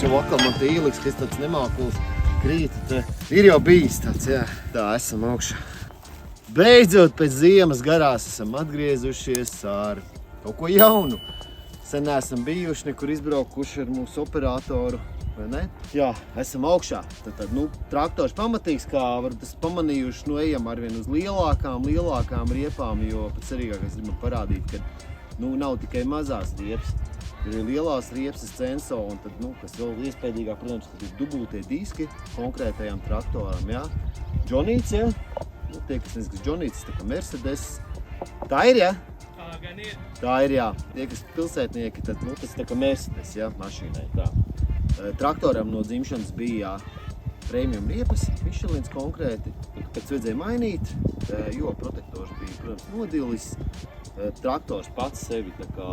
jau atkal man te ieliks, ka es tāds nemākuls krītu. Te ir jau bijis tāds, jā. Tā, esam augšā. Beidzot, pēc ziemas garās esam atgriezušies ar kaut ko jaunu. Sen neesam bijuši, nekur izbraukuši ar mūsu operatoru, vai ne? Jā, esam augšā. Tad, traktors pamatīgs, kā varat esat pamanījuši, ejam arvien uz lielākām riepām, jo pats svarīgākais gribam parādīt, ka nav tikai mazās riepas. Ir lielās riepas censo, un tad, kas vēl iespējīgāk, protams, kad ir dubultie diski konkrētajām traktoram, jā. Džonīts, jā. Tie, kas nezinu, kas Džonīts, tā kā Mercedes. Tā ir, jā? Tā gan ir. Tā ir, jā. Tie, kas pilsētnieki, tad, tas tā kā Mercedes, jā, mašīnai, tā. Traktoram no dzimšanas bija, premium riepas, Michelins konkrēti, pēc vajadzēja mainīt, jo protektors bija, protams, nodilis. Traktors pats sevi tā kā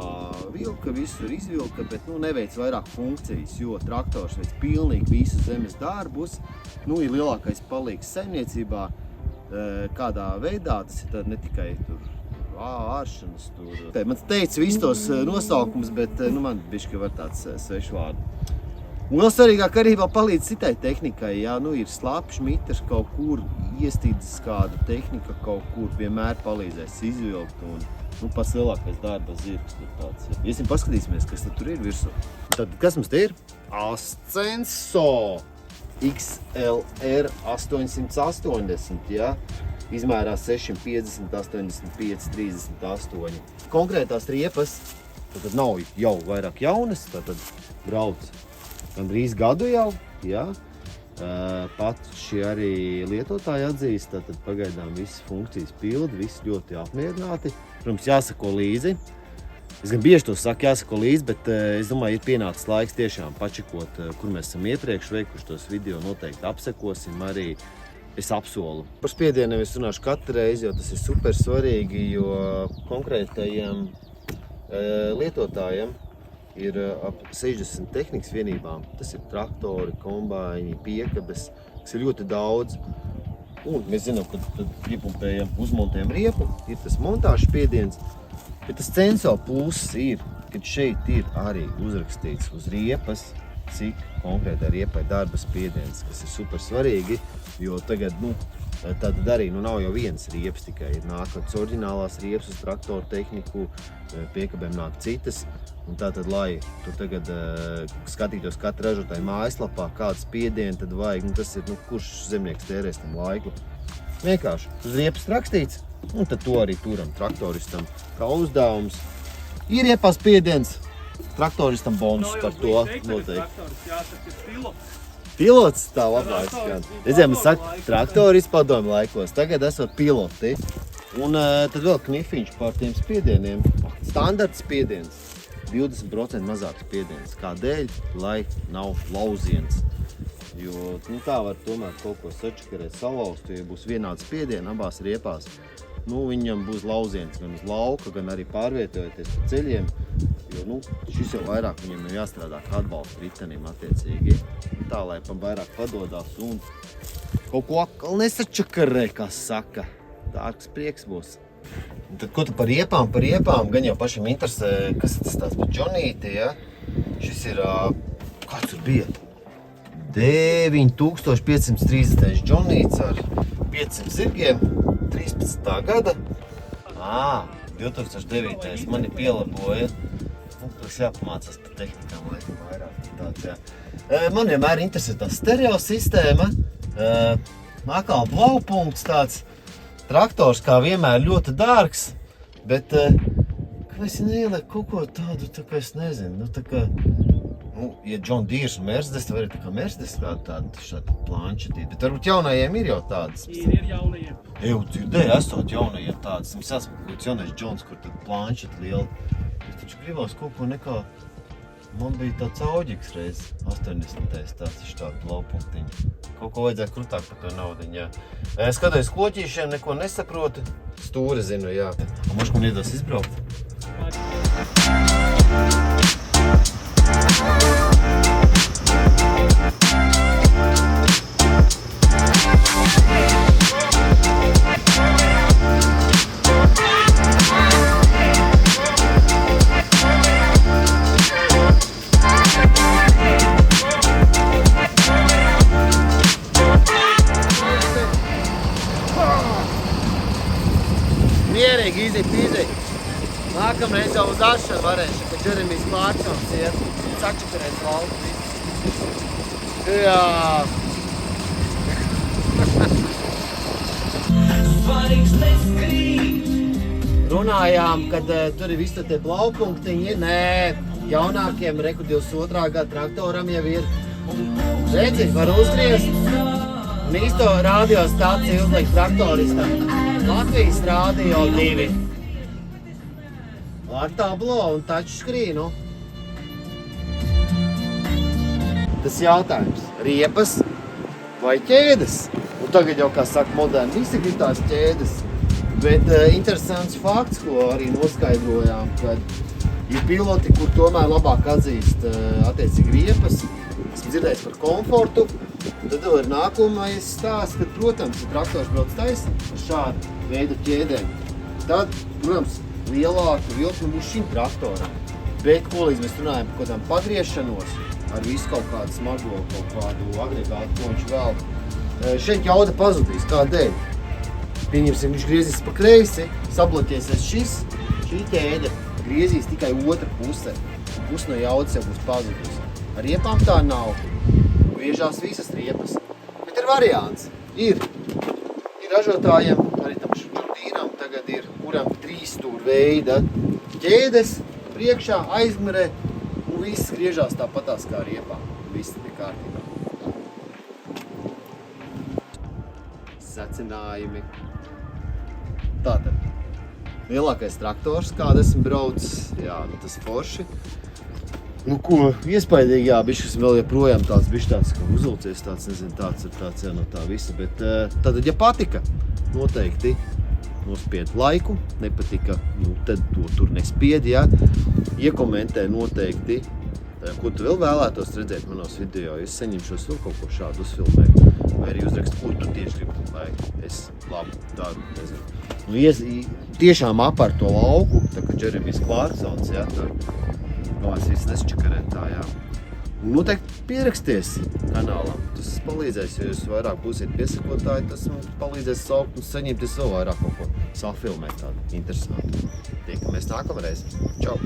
vilka, visur izvilka, bet neveic vairāk funkcijas, jo traktors veic pilnīgi visu zemes darbus. Ir lielākais palīgs saimniecībā, kādā veidā, tas ir ne tikai tur āršanas, tur. Man teica visus tos nosaukumus, bet man bišķi var tāds svešvārdu. Un vēl svarīgāk arī vēl palīdz citai tehnikai, jā, ir slapš mitrs kaut kur, iestīdzis kāda tehnika kaut kur, vienmēr palīdzēs izvilkt un pats lielākais darba zirgs tur tāds. Iesim paskatīsimies, kas tur ir virsū. Tad, kas mums te ir? Ascenso XLR 880, jā. Izmērā 650, 85, 38. Konkrētās riepas, tad nav jau vairāk jaunas, tad brauc gandrīz gadu jau, jā. Pat šie arī lietotāji atzīst, tad pagaidām visas funkcijas pilda, visi ļoti apmierināti. Protams, jāsako līdzi. Es gan bieži to saku, jāsako līdzi, bet es domāju, ir pienācis laiks tiešām pačekot, kur mēs esam iepriekš veikuši tos video, noteikti apsekosim arī. Es apsolu. Par spiedieniem es runāšu katru reizi, jo tas ir super svarīgi, jo konkrētajiem lietotājiem ir ap 60 tehnikas vienībām. Tas ir traktori, kombaiņi, piekabes, kas ir ļoti daudz. Un mēs zinām, ka iepumpējam, uzmontējam riepu, ir tas montāžas spiediens, bet tas censo pluss ir, kad šeit ir arī uzrakstīts uz riepas, cik konkrētai riepai darba spiediens, kas ir super svarīgi, jo tagad, tad arī nav jau viens riepas, tikai ir nākot oriģinālās riepas uz traktoru tehniku, piekabēm nāk citas, un tātad, lai tu tagad skatītos katru ražotāju mājaslapā, kādu spiedienu tad vajag, tas ir, kurš zemnieks tērēs tam laiku. Vienkārši uz riepas rakstīts, un tad to arī turam traktoristam kā uzdevums. Ir riepās spiediens, traktoristam bonus par to noteikti. Pilots tā labāk skan. Redziet, man saka, traktori izpadomu laikos, tagad esot piloti. Un tad vēl knifiņš par tiem spiedieniem. Standarts spiediens, 20% mazāk spiediens. Kādēļ? Lai nav lauziens. Jo tā var tomēr kaut ko sačakarēt, salauzt, jo ja būs vienāds spiediens abās riepās. Viņam būs lauziens gan uz lauka, gan arī pārvietojoties pa ceļiem, jo šis jau vairāk viņam ir jāstrādā kā atbalsta ritenim attiecīgi. Tā, lai vairāk padodās un kaut ko atkal nesačakarē, kā saka. Dārgs prieks būs. Un tad, ko tu par riepām? Par riepām gan jau pašiem interesē, kas tas tāds par Džonīti, ja? Šis ir, kāds tur bija? 9530 Džonīts ar 500 zirgiem. 13. gada. 2009. Mani pielaboja. Tas jāpamācās par tehnikām laikam vairāk. Tāds, jā. Man vienmēr interesē tā stereo sistēma. Atkal blaupunkts tāds. Traktors kā vienmēr ļoti dārgs. Bet, kāpēc neieliek kaut ko tādu, tā kā es nezinu. Ja John Deere un Mercedes, tad var tā kā Mercedes tāda planšetīt, bet varbūt jaunajiem ir jau tādas. Ir jaunajiem. Esot jaunajiem tādas. Mums jāsaka, kaut jaunais Johns, kur tad planšeti liela. Es taču gribos kaut ko nekā, man bija tāds Auģiks reiz, 80. tāds tādu blaupunktiņu. Kaut ko vajadzētu krutāk par to naudiņu, jā. Skatos kloķīšiem, neko nesaprotu, stūri zinu, jā. Možda man iedos izbraukt? Mierīgi, easy. Nākamreiz jau uz Ašanu varēšu, kad Džeremijs Klārksons iet. Sačakarēt lauku visu. Jā. Runājām, kad tur ir visi tie blaupunktiņi. Nē, jaunākiem reku 22. gada traktoram jau ir. Redzi, var uzgriezt. Un īsto radiostaciju uzliek traktoristam. Latvijas Radio 2. Ar tablo un touchscreenu. Tas jautājums, riepas vai ķēdes? Un tagad jau, kā saka, moderni visi grib tās ķēdes. Bet interesants fakts, ko arī noskaidrojām, kad ir piloti, kur tomēr labāk atzīst attiecīgi riepas. Esmu dzirdējis par komfortu. Tad vēl ir nākamais stāsts, kad, protams, ja traktors brauc taisni ar šādu veidu ķēdēm, tad, protams, lielāku vilkni būs šim traktoram. Bet, ko līdz mēs runājam par kādām pagriešanos, ar visu kaut kādu smago, kaut kādu agregātu, ko viņš vēl. Šeit jauda pazudīs. Kādēļ? Pieņemsim, viņš griezīs pa kreisi, sabloķēsies šī ķēde, griezīs tikai otra puse. Puse no jaudas jau būs pazudus. Ar riepām tā nav. Griežās visas riepas. Bet ir variants. Ir ražotājiem, arī tam šurdīnam tagad ir, kuram 3 stūra veida ķēdes priekšā, aizmērē, un viss griežās tāpatās kā riepām. Viss ir kārtībā. Secinājumi. Tātad, lielākais traktors, kāda esmu braucis, jā, tas forši. Nu ko, iespaidīgi, jā, bišķis vēl joprojām tāds, bišķi tāds, kā uzulcies tāds, nezinu, tāds ir tāds, jā, no tā visa, bet tad, ja patika, noteikti nospied laiku, nepatika, nu, tad to tur nespied, jā, iekomentē noteikti, ko tu vēl vēlētos redzēt manos video, es saņemšos vēl kaut ko šādu uzfilmēt, vai arī uzrakst, ko tu tieši gribi, vai es labu daru, nezinu. Nu, tiešām apar to lauku, tā kā Džeremijs Klārksons, jā, tur, galvenais viss nesčakarēt tā, jā. Noteikti pieraksties kanālam, tas palīdzēs, jo jūs vairāk būsiet piesakotāji, tas mums palīdzēs saukt un saņemties vēl vairāk kaut ko safilmēt tādu interesantu. Tiekamies nākamreiz. Čau!